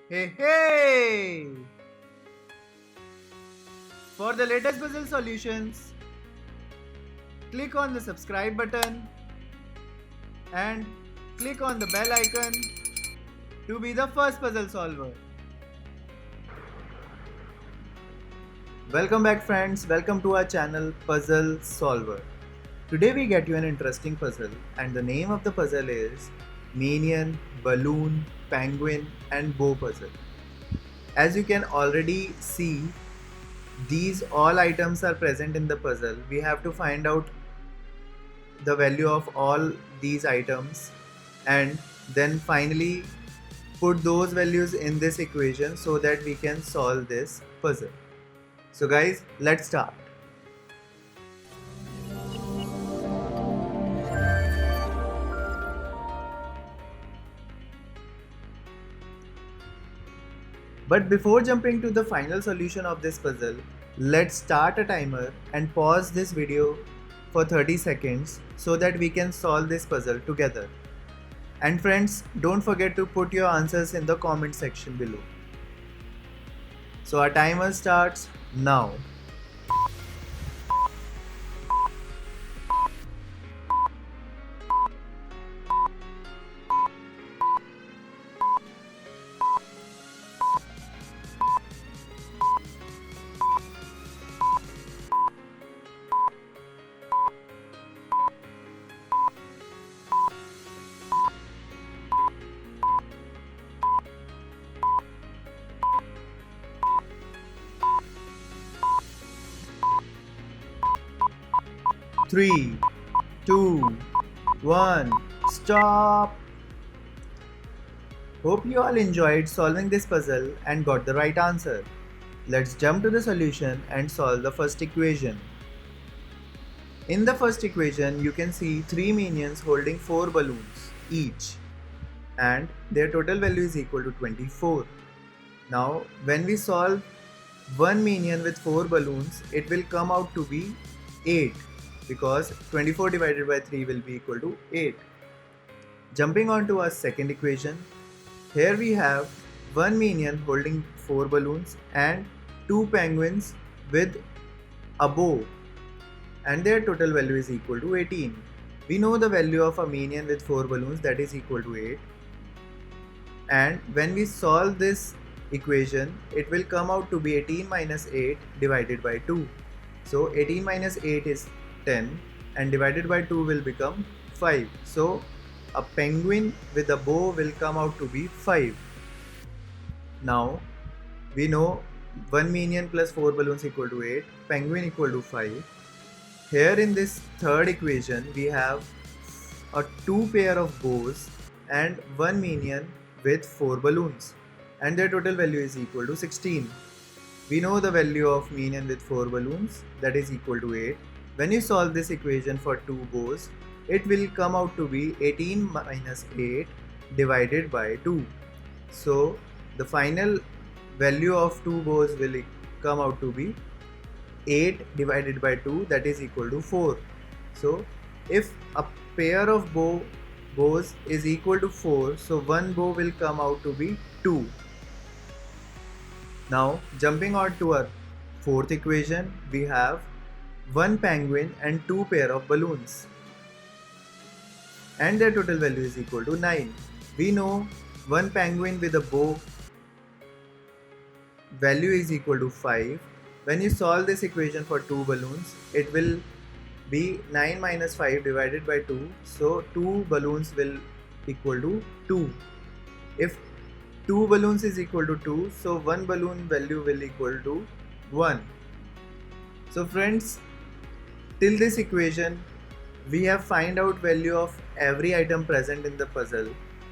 Hey, hey! For the latest puzzle solutions, click on the subscribe button and click on the bell icon to be the first puzzle solver. Welcome back, friends. Welcome to our channel Puzzle Solver. Today we get you an interesting puzzle, and the name of the puzzle is Minion, Balloon, Penguin, and Bow Puzzle. As you can already see, these all items are present in the puzzle. We have to find out the value of all these items and then finally put those values in this equation so that we can solve this puzzle. So guys, let's start. But before jumping to the final solution of this puzzle, let's start a timer and pause this video for 30 seconds so that we can solve this puzzle together. And friends, don't forget to put your answers in the comment section below. So our timer starts now. Three, two, one, stop! Hope you all enjoyed solving this puzzle and got the right answer. Let's jump to the solution and solve the first equation. In the first equation, you can see 3 minions holding 4 balloons each, and their total value is equal to 24. Now, when we solve 1 minion with 4 balloons, it will come out to be 8 because 24 divided by 3 will be equal to 8. Jumping on to our second equation, here we have 1 minion holding 4 balloons and 2 penguins with a bow, and their total value is equal to 18. We know the value of a minion with 4 balloons, that is equal to 8. And when we solve this equation, it will come out to be 18 minus 8 divided by 2. So 18 minus 8 is 10 and divided by 2 will become 5. So a penguin with a bow will come out to be 5. Now we know 1 minion plus 4 balloons equal to 8, penguin equal to 5. Here in this third equation we have a 2 pair of bows and 1 minion with 4 balloons, and their total value is equal to 16. We know the value of minion with 4 balloons, that is equal to 8. When you solve this equation for 2 bows, it will come out to be 18 minus 8 divided by 2. So the final value of 2 bows will come out to be 8 divided by 2, that is equal to 4. So if a pair of bows is equal to 4, so one bow will come out to be 2. Now jumping on to our fourth equation, we have 1 penguin and 2 pair of balloons, and their total value is equal to 9. We know 1 penguin with a bow value is equal to 5. When you solve this equation for 2 balloons, it will be 9 minus 5 divided by 2. So 2 balloons will equal to 2. If 2 balloons is equal to 2, so 1 balloon value will equal to 1. So friends, till this equation, we have find out value of every item present in the puzzle.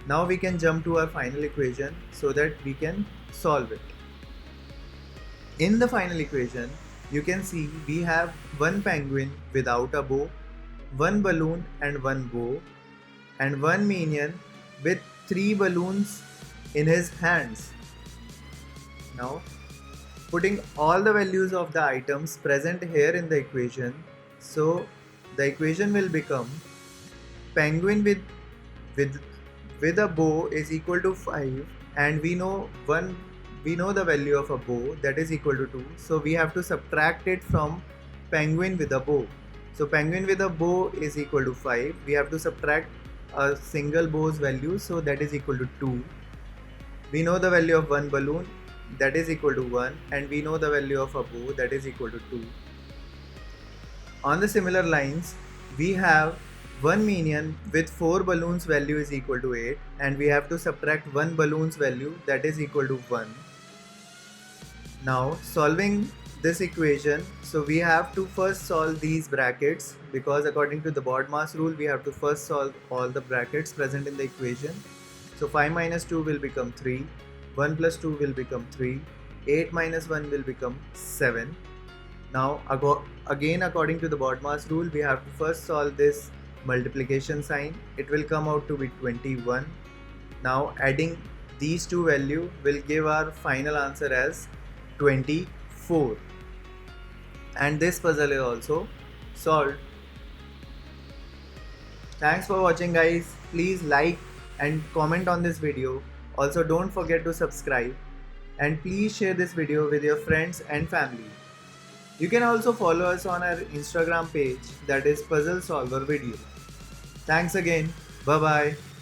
Now we can jump to our final equation so that we can solve it. In the final equation, you can see we have 1 penguin without a bow, 1 balloon and 1 bow, and 1 minion with 3 balloons in his hands. Now, putting all the values of the items present here in the equation, so the equation will become penguin with with a bow is equal to 5, and we know the value of a bow, that is equal to 2. So we have to subtract it from penguin with a bow. So penguin with a bow is equal to 5. We have to subtract a single bow's value, so that is equal to 2. We know the value of one balloon, that is equal to 1, and we know the value of a bow, that is equal to 2. On the similar lines, we have one minion with 4 balloons value is equal to 8, and we have to subtract one balloon's value, that is equal to 1. Now solving this equation, so we have to first solve these brackets, because according to the BODMAS rule we have to first solve all the brackets present in the equation. So 5 minus 2 will become 3, 1 plus 2 will become 3, 8 minus 1 will become 7. Now again according to the BODMAS rule we have to first solve this multiplication sign. It will come out to be 21. Now adding these two values will give our final answer as 24. And this puzzle is also solved. Thanks for watching guys. Please like and comment on this video. Also don't forget to subscribe, and please share this video with your friends and family. You can also follow us on our Instagram page, that is Puzzle Solver Video. Thanks again. Bye bye.